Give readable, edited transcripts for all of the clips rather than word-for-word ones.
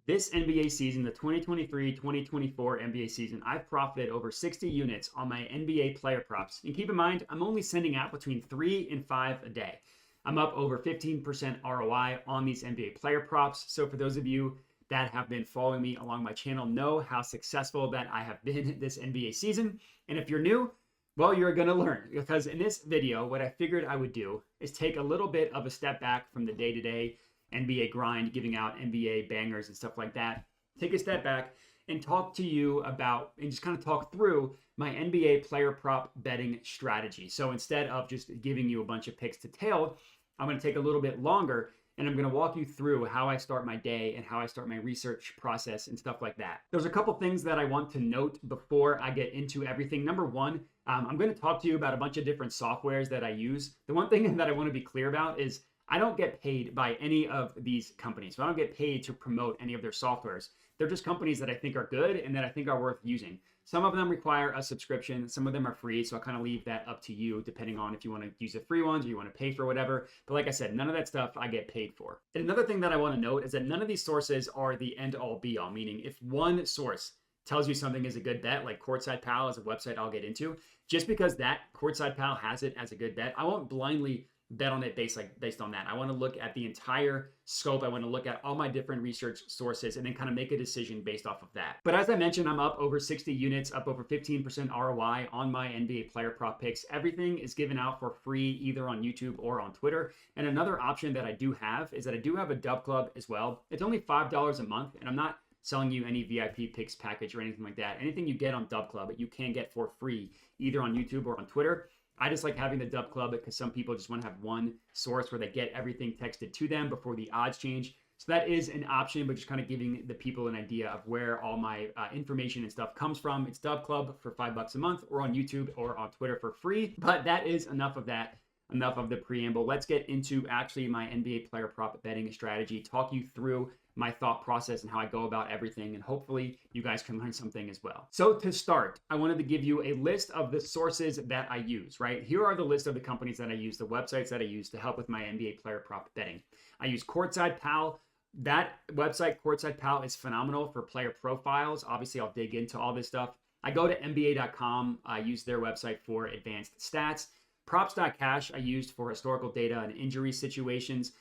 This NBA season, the 2023-2024 NBA season, I've profited over 60 units on my NBA player props. And keep in mind, I'm only sending out between 3 and 5 a day. I'm up over 15% ROI on these NBA player props. So for those of you that have been following me along my channel know how successful that I have been this NBA season. And if you're new, well, you're going to learn, because in this video, what I figured I would do is take a little bit of a step back from the day-to-day NBA grind, giving out NBA bangers and stuff like that. Take a step back and talk to you about, and just kind of talk through my NBA player prop betting strategy. So instead of just giving you a bunch of picks to tail, I'm going to take a little bit longer and I'm going to walk you through how I start my day and how I start my research process and stuff like that. There's a couple things that I want to note before I get into everything. Number one, I'm going to talk to you about a bunch of different softwares that I use. The one thing that I want to be clear about is I don't get paid by any of these companies. So I don't get paid to promote any of their softwares. They're just companies that I think are good and that I think are worth using. Some of them require a subscription. Some of them are free. So I kind of leave that up to you, depending on if you want to use the free ones or you want to pay for whatever. But like I said, none of that stuff I get paid for. And another thing that I want to note is that none of these sources are the end all be all, meaning if one source tells you something is a good bet, like Courtside Pal is a website I'll get into, just because that Courtside Pal has it as a good bet, I won't blindly bet on it based on that. I want to look at the entire scope. I want to look at all my different research sources and then kind of make a decision based off of that. But as I mentioned, I'm up over 60 units, up over 15% ROI on my NBA player prop picks. Everything is given out for free, either on YouTube or on Twitter. And another option that I do have is that I do have a dub club as well. It's only $5 a month, and I'm not selling you any VIP picks package or anything like that. Anything you get on Dub Club, you can get for free, either on YouTube or on Twitter. I just like having the Dub Club because some people just want to have one source where they get everything texted to them before the odds change. So that is an option, but just kind of giving the people an idea of where all my information and stuff comes from. It's Dub Club for $5 a month, or on YouTube or on Twitter for free. But that is enough of that. Enough of the preamble. Let's get into actually my NBA player prop betting strategy, talk you through my thought process and how I go about everything, and hopefully you guys can learn something as well. So to start, I wanted to give you a list of the sources that I use, right? Here are the list of the companies that I use, the websites that I use to help with my NBA player prop betting. I use Courtside Pal. That website, Courtside Pal, is phenomenal for player profiles. Obviously, I'll dig into all this stuff. I go to NBA.com. I use their website for advanced stats. Props.cash I used for historical data and injury situations.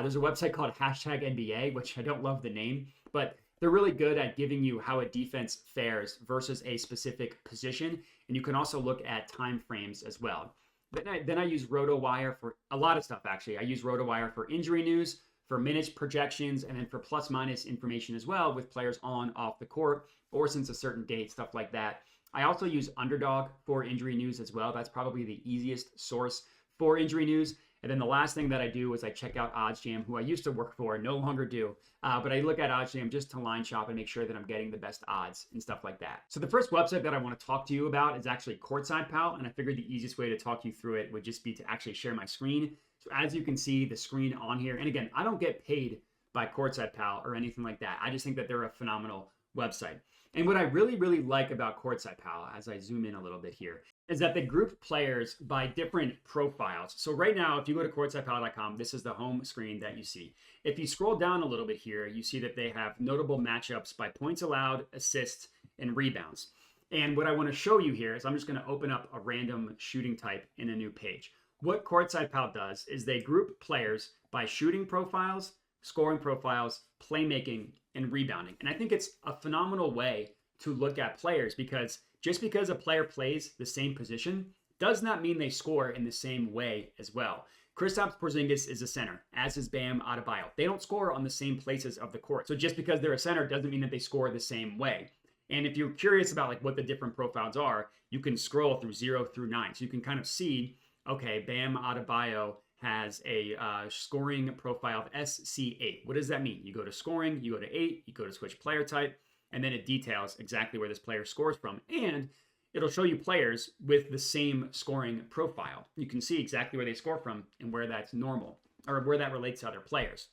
There's a website called #NBA, which I don't love the name, but they're really good at giving you how a defense fares versus a specific position. And you can also look at time frames as well. Then I use RotoWire for a lot of stuff, actually. I use RotoWire for injury news, for minutes projections, and then for plus minus information as well with players on, off the court, or since a certain date, stuff like that. I also use Underdog for injury news as well. That's probably the easiest source for injury news. And then the last thing that I do is I check out OddsJam, who I used to work for, no longer do. But I look at OddsJam just to line shop and make sure that I'm getting the best odds and stuff like that. So the first website that I want to talk to you about is actually Courtside Pal. And I figured the easiest way to talk you through it would just be to actually share my screen. So as you can see, the screen on here, and again, I don't get paid by Courtside Pal or anything like that. I just think that they're a phenomenal website. And what I really, really like about Courtside Pal, as I zoom in a little bit here, is that they group players by different profiles. So right now, if you go to courtsidepal.com, this is the home screen that you see. If you scroll down a little bit here, you see that they have notable matchups by points allowed, assists, and rebounds. And what I want to show you here is I'm just going to open up a random shooting type in a new page. What Courtside Pal does is they group players by shooting profiles, scoring profiles, playmaking, and rebounding. And I think it's a phenomenal way to look at players, because just because a player plays the same position does not mean they score in the same way as well. Kristaps Porzingis is a center, as is Bam Adebayo. They don't score on the same places of the court. So just because they're a center doesn't mean that they score the same way. And if you're curious about like what the different profiles are, you can scroll through 0 through 9. So you can kind of see, okay, Bam Adebayo has a scoring profile of SC8. What does that mean? You go to scoring, you go to 8, you go to switch player type, and then it details exactly where this player scores from. And it'll show you players with the same scoring profile. You can see exactly where they score from and where that's normal, or where that relates to other players.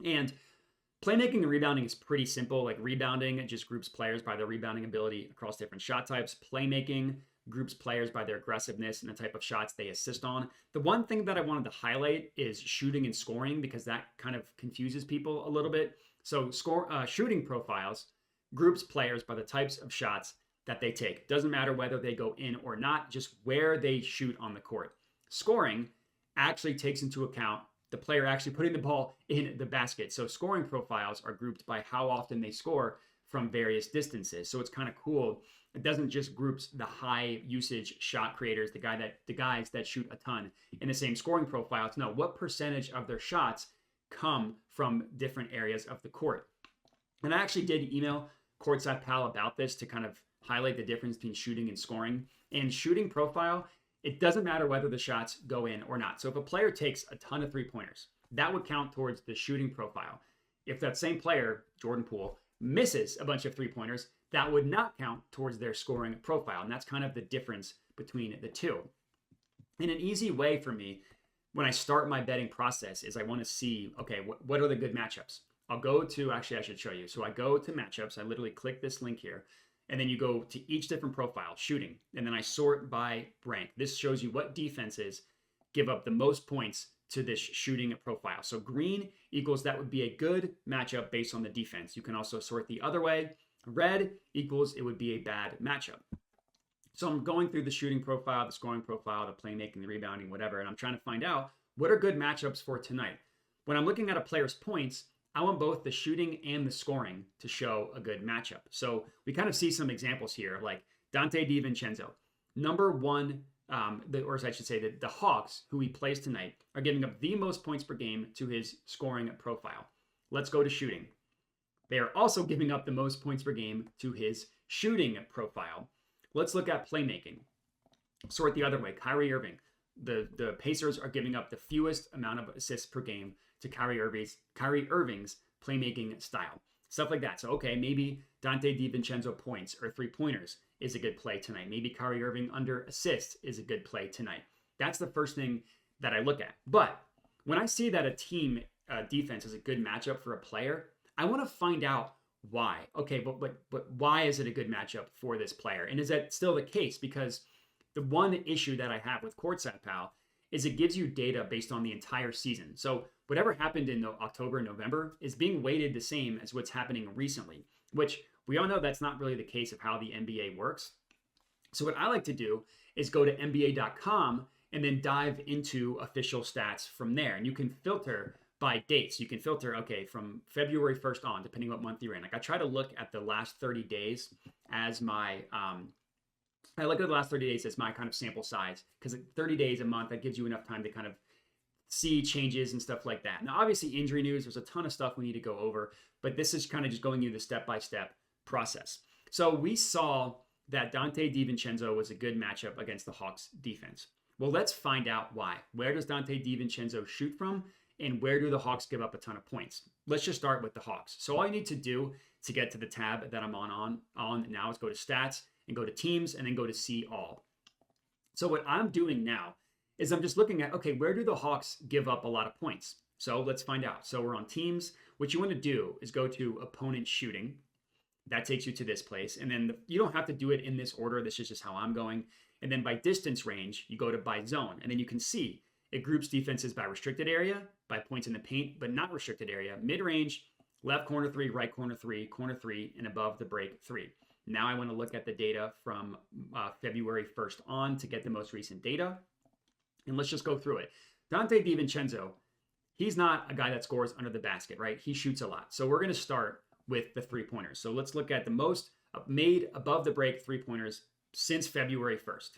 And playmaking and rebounding is pretty simple. Like rebounding, it just groups players by their rebounding ability across different shot types. Playmaking groups players by their aggressiveness and the type of shots they assist on. The one thing that I wanted to highlight is shooting and scoring, because that kind of confuses people a little bit. So shooting profiles groups players by the types of shots that they take. Doesn't matter whether they go in or not, just where they shoot on the court. Scoring actually takes into account the player actually putting the ball in the basket. So scoring profiles are grouped by how often they score from various distances. So it's kind of cool. It doesn't just groups the high usage shot creators, the guys that shoot a ton in the same scoring profile to know what percentage of their shots come from different areas of the court. And I actually did email Courtside Pal about this to kind of highlight the difference between shooting and scoring. And shooting profile, it doesn't matter whether the shots go in or not. So if a player takes a ton of three-pointers, that would count towards the shooting profile. If that same player, Jordan Poole, misses a bunch of three-pointers, that would not count towards their scoring profile. And that's kind of the difference between the two. And an easy way for me when I start my betting process is I want to see, okay, what are the good matchups? I'll go to, actually I should show you. So I go to matchups, I literally click this link here, and then you go to each different profile, shooting, and then I sort by rank. This shows you what defenses give up the most points to this shooting profile. So green equals that would be a good matchup based on the defense. You can also sort the other way. Red equals it would be a bad matchup. So I'm going through the shooting profile, the scoring profile, the playmaking, the rebounding, whatever, and I'm trying to find out what are good matchups for tonight. When I'm looking at a player's points, I want both the shooting and the scoring to show a good matchup. So we kind of see some examples here, like Dante DiVincenzo, number one, or I should say that the Hawks, who he plays tonight, are giving up the most points per game to his scoring profile. Let's go to shooting. They are also giving up the most points per game to his shooting profile. Let's look at playmaking. Sort the other way. Kyrie Irving. The Pacers are giving up the fewest amount of assists per game to Kyrie Irving's playmaking style. Stuff like that. So, okay, maybe Dante DiVincenzo points or three-pointers is a good play tonight. Maybe Kyrie Irving under assists is a good play tonight. That's the first thing that I look at. But when I see that a team defense is a good matchup for a player, I want to find out why. Okay, but why is it a good matchup for this player? And is that still the case? Because the one issue that I have with Courtside Pal is it gives you data based on the entire season. So whatever happened in October and November is being weighted the same as what's happening recently, which we all know that's not really the case of how the NBA works. So what I like to do is go to NBA.com and then dive into official stats from there. And you can filter by dates. You can filter, okay, from February 1st on, depending what month you're in. Like I try to look at the last 30 days as my, I look at the last 30 days as my kind of sample size, because 30 days a month, that gives you enough time to kind of see changes and stuff like that. Now, obviously injury news, there's a ton of stuff we need to go over, but this is kind of just going through the step-by-step process. So we saw that Dante DiVincenzo was a good matchup against the Hawks defense. Well, let's find out why. Where does Dante DiVincenzo shoot from? And where do the Hawks give up a ton of points? Let's just start with the Hawks. So all you need to do to get to the tab that I'm on now is go to stats and go to teams and then go to see all. So what I'm doing now is I'm just looking at, okay, where do the Hawks give up a lot of points? So let's find out. So we're on teams. What you want to do is go to opponent shooting. That takes you to this place. And then you don't have to do it in this order. This is just how I'm going. And then by distance range, you go to by zone. And then you can see it groups defenses by restricted area, by points in the paint, but not restricted area, mid-range, left corner 3, right corner 3, and above the break 3. Now I want to look at the data from February 1st on to get the most recent data. And let's just go through it. Dante DiVincenzo, he's not a guy that scores under the basket, right? He shoots a lot. So we're going to start with the three-pointers. So let's look at the most made above the break three-pointers since February 1st.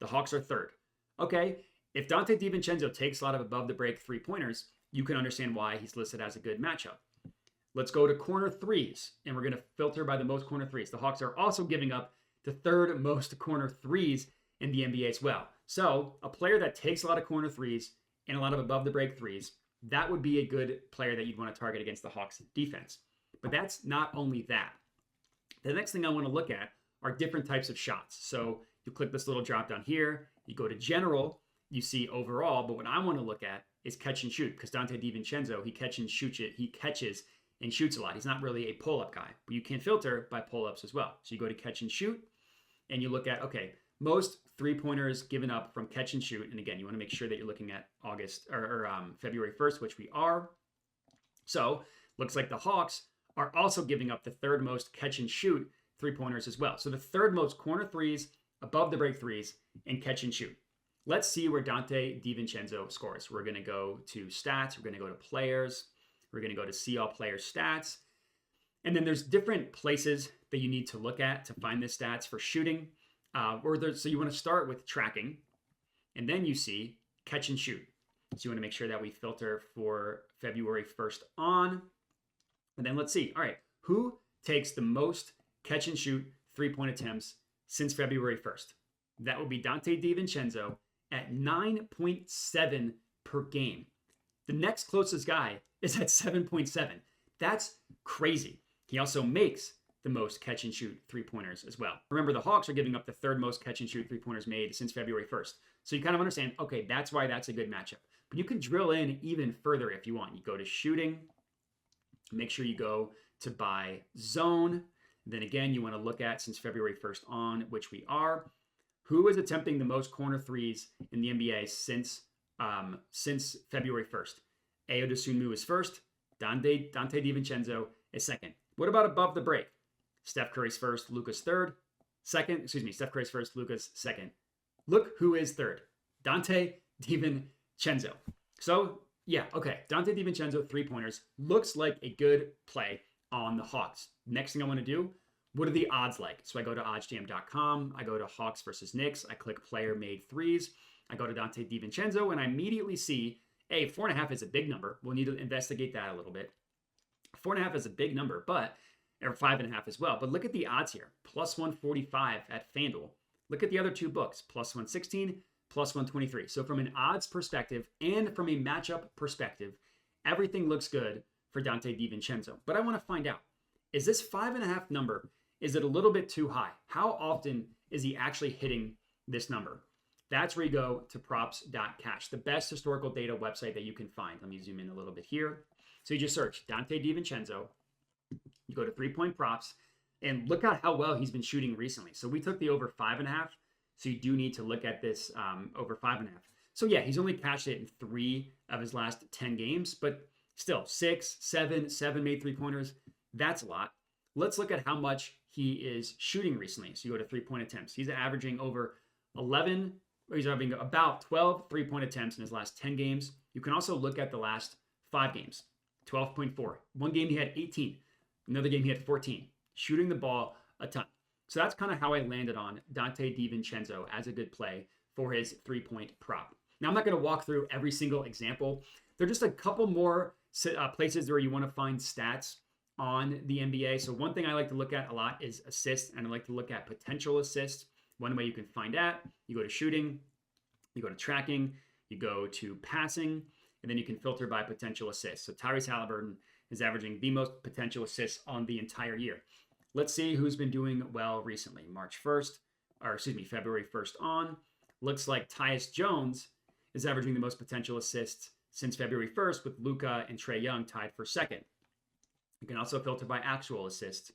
The Hawks are third. Okay, if Dante DiVincenzo takes a lot of above the break three-pointers, you can understand why he's listed as a good matchup. Let's go to corner threes, and we're going to filter by the most corner threes. The Hawks are also giving up the third most corner threes in the NBA as well. So a player that takes a lot of corner threes and a lot of above the break threes, that would be a good player that you'd want to target against the Hawks defense. But that's not only that. The next thing I want to look at are different types of shots. So you click this little drop down here, you go to general, you see overall, but what I want to look at is catch and shoot, because Dante DiVincenzo, he catches and shoots a lot. He's not really a pull-up guy, but you can filter by pull-ups as well. So you go to catch and shoot, and you look at, okay, most three-pointers given up from catch and shoot. And again, you want to make sure that you're looking at February 1st, which we are. So Looks like the Hawks are also giving up the third most catch and shoot three-pointers as well. So the third most corner threes, above the break threes, and catch and shoot. Let's see where Dante DiVincenzo scores. We're going to go to stats. We're going to go to players. We're going to go to see all player stats. And then there's different places that you need to look at to find the stats for shooting. So you want to start with tracking. And then you see catch and shoot. So you want to make sure that we filter for February 1st on. And then let's see. All right, who takes the most catch and shoot three-point attempts since February 1st? That would be Dante DiVincenzo at 9.7 per game. The next closest guy is at 7.7. That's crazy. He also makes the most catch and shoot three-pointers as well. Remember, the Hawks are giving up the third most catch and shoot three-pointers made since February 1st. So you kind of understand, okay, that's why that's a good matchup. But you can drill in even further if you want. You go to shooting, make sure you go to by zone. Then again, you want to look at since February 1st on, which we are. Who is attempting the most corner threes in the NBA since February 1st? Ayo Dosunmu is first. Dante DiVincenzo is second. What about above the break? Steph Curry's first, Luka's third. Steph Curry's first, Luka's second. Look who is third. Dante DiVincenzo. So, yeah, okay. Dante DiVincenzo, three-pointers. Looks like a good play on the Hawks. Next thing I want to do, what are the odds like? So I go to oddsjam.com. I go to Hawks versus Knicks. I click player made threes. I go to Dante DiVincenzo, and I immediately see, hey, 4.5 is a big number. We'll need to investigate that a little bit. 4.5 is a big number, or 5.5 as well. But look at the odds here. Plus 145 at FanDuel. Look at the other two books. Plus 116, plus 123. So from an odds perspective and from a matchup perspective, everything looks good for Dante DiVincenzo. But I want to find out, is this 5.5 number, is it a little bit too high? How often is he actually hitting this number? That's where you go to props.cash, the best historical data website that you can find. Let me zoom in a little bit here. So you just search Dante DiVincenzo. You go to 3-point props and look at how well he's been shooting recently. So we took the over 5.5. So you do need to look at this over 5.5. So yeah, he's only cashed it in 3 of his last 10 games, but still 6, 7 made three-pointers. That's a lot. Let's look at how much he is shooting recently. So you go to 3-point attempts. He's averaging over 11, or he's having about 12 3-point attempts in his last 10 games. You can also look at the last 5 games, 12.4. One game he had 18. Another game he had 14. Shooting the ball a ton. So that's kind of how I landed on Dante DiVincenzo as a good play for his 3-point prop. Now, I'm not going to walk through every single example. There are just a couple more places where you want to find stats on the NBA. So one thing I like to look at a lot is assists, and I like to look at potential assists. One way you can find that, you go to shooting, you go to tracking, you go to passing, and then you can filter by potential assists. So Tyrese Halliburton is averaging the most potential assists on the entire year. Let's see who's been doing well recently. February 1st on. Looks like Tyus Jones is averaging the most potential assists since February 1st, with Luka and Trae Young tied for second. You can also filter by actual assists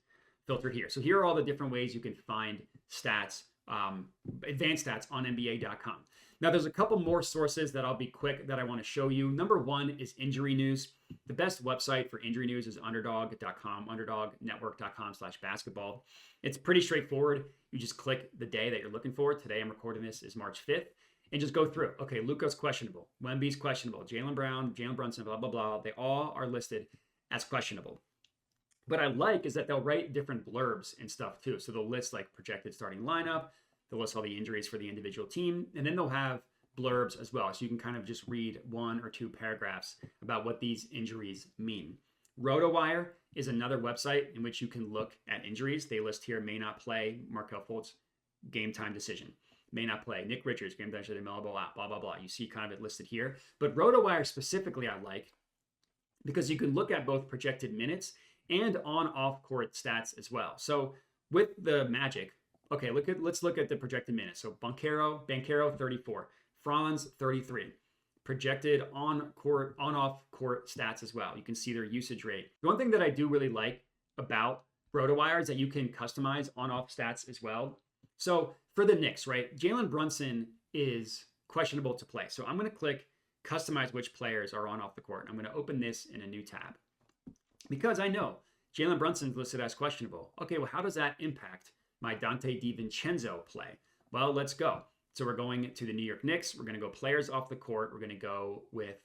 filtered here. So here are all the different ways you can find stats, advanced stats on NBA.com. Now, there's a couple more sources that I'll be quick that I want to show you. Number one is injury news. The best website for injury news is underdog.com, underdognetwork.com/basketball. It's pretty straightforward. You just click the day that you're looking for. Today, I'm recording this is March 5th. And just go through. Okay, Luka's questionable. Wemby's questionable. Jaylen Brunson, blah, blah, blah. They all are listed as questionable. What I like is that they'll write different blurbs and stuff too. So they'll list like projected starting lineup. They'll list all the injuries for the individual team. And then they'll have blurbs as well. So you can kind of just read 1 or 2 paragraphs about what these injuries mean. RotoWire is another website in which you can look at injuries. They list here may not play, Markelle Fultz, game time decision. May not play. Nick Richards, game time decision, Melo Ball out, blah, blah, blah. You see kind of it listed here. But RotoWire specifically I like because you can look at both projected minutes and on-off court stats as well. So with the Magic, okay, let's look at the projected minutes. So Banchero 34, Franz 33. Projected on-off court stats as well. You can see their usage rate. The one thing that I do really like about RotoWire is that you can customize on-off stats as well. So for the Knicks, right, Jaylen Brunson is questionable to play. So I'm going to click customize which players are on off the court. I'm going to open this in a new tab. because I know Jalen Brunson's listed as questionable. Okay, well, how does that impact my Dante DiVincenzo play? Well, let's go. So we're going to the New York Knicks. We're going to go players off the court. We're going to go with,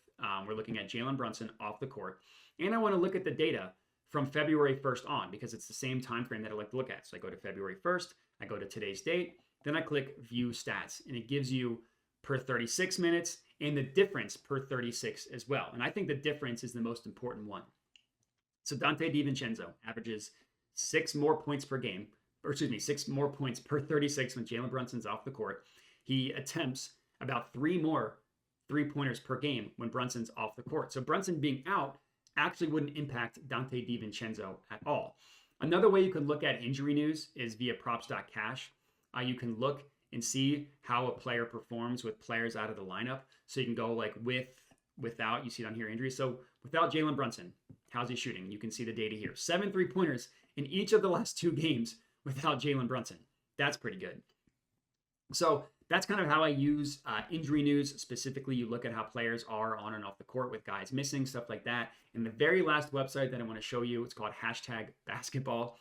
we're looking at Jalen Brunson off the court. And I want to look at the data from February 1st on because it's the same time frame that I like to look at. So I go to February 1st, I go to today's date, then I click View Stats, and it gives you per 36 minutes and the difference per 36 as well. And I think the difference is the most important one. So Dante DiVincenzo averages 6 more points per game, or excuse me, 6 more points per 36 when Jalen Brunson's off the court. He attempts about 3 more 3-pointers per game when Brunson's off the court. So Brunson being out actually wouldn't impact Dante DiVincenzo at all. Another way you can look at injury news is via props.cash. You can look and see how a player performs with players out of the lineup. So you can go like without, you see it on here, injuries. So without Jalen Brunson, how's he shooting? You can see the data here. 7 3-pointers in each of the last 2 games without Jalen Brunson. That's pretty good. So that's kind of how I use injury news. Specifically, you look at how players are on and off the court with guys missing, stuff like that. And the very last website that I want to show you, it's called #basketball.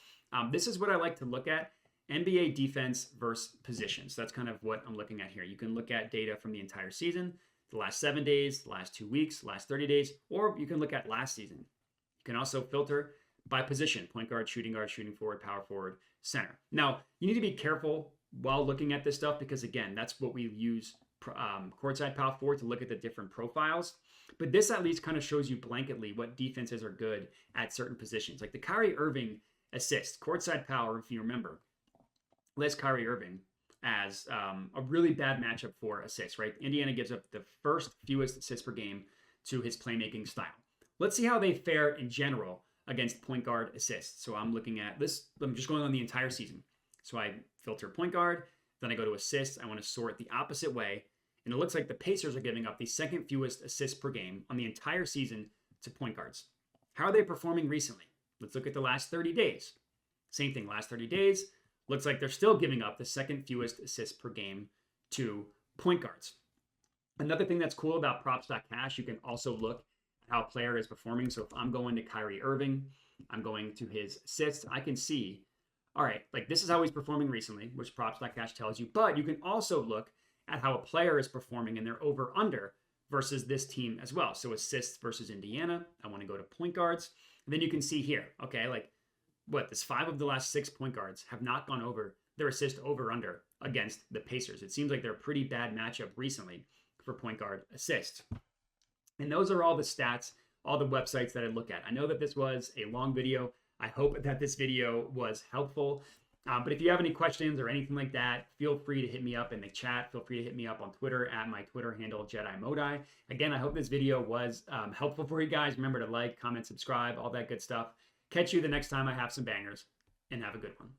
This is what I like to look at. NBA defense versus position. So that's kind of what I'm looking at here. You can look at data from the entire season, the last 7 days, the last 2 weeks, the last 30 days, or you can look at last season. You can also filter by position: point guard, shooting forward, power forward, center. Now, you need to be careful while looking at this stuff because, again, that's what we use courtside power forward to look at the different profiles. But this at least kind of shows you blanketly what defenses are good at certain positions. Like the Kyrie Irving assist, courtside power, if you remember, lists Kyrie Irving as a really bad matchup for assists, right? Indiana gives up the first fewest assists per game to his playmaking style. Let's see how they fare in general against point guard assists. So I'm looking at this, I'm just going on the entire season. So I filter point guard, then I go to assists. I want to sort the opposite way. And it looks like the Pacers are giving up the second fewest assists per game on the entire season to point guards. How are they performing recently? Let's look at the last 30 days. Same thing, last 30 days. Looks like they're still giving up the second fewest assists per game to point guards. Another thing that's cool about props.cash, you can also look at how a player is performing. So if I'm going to Kyrie Irving, I'm going to his assists, I can see, all right, like this is how he's performing recently, which props.cash tells you. But you can also look at how a player is performing in their over-under versus this team as well. So assists versus Indiana, I want to go to point guards. And then you can see here, okay, like this 5 of the last 6 point guards have not gone over their assist over-under against the Pacers. It seems like they're a pretty bad matchup recently for point guard assist. And those are all the stats, all the websites that I look at. I know that this was a long video. I hope that this video was helpful. But if you have any questions or anything like that, feel free to hit me up in the chat. Feel free to hit me up on Twitter at my Twitter handle, JediModi. Again, I hope this video was helpful for you guys. Remember to like, comment, subscribe, all that good stuff. Catch you the next time I have some bangers, and have a good one.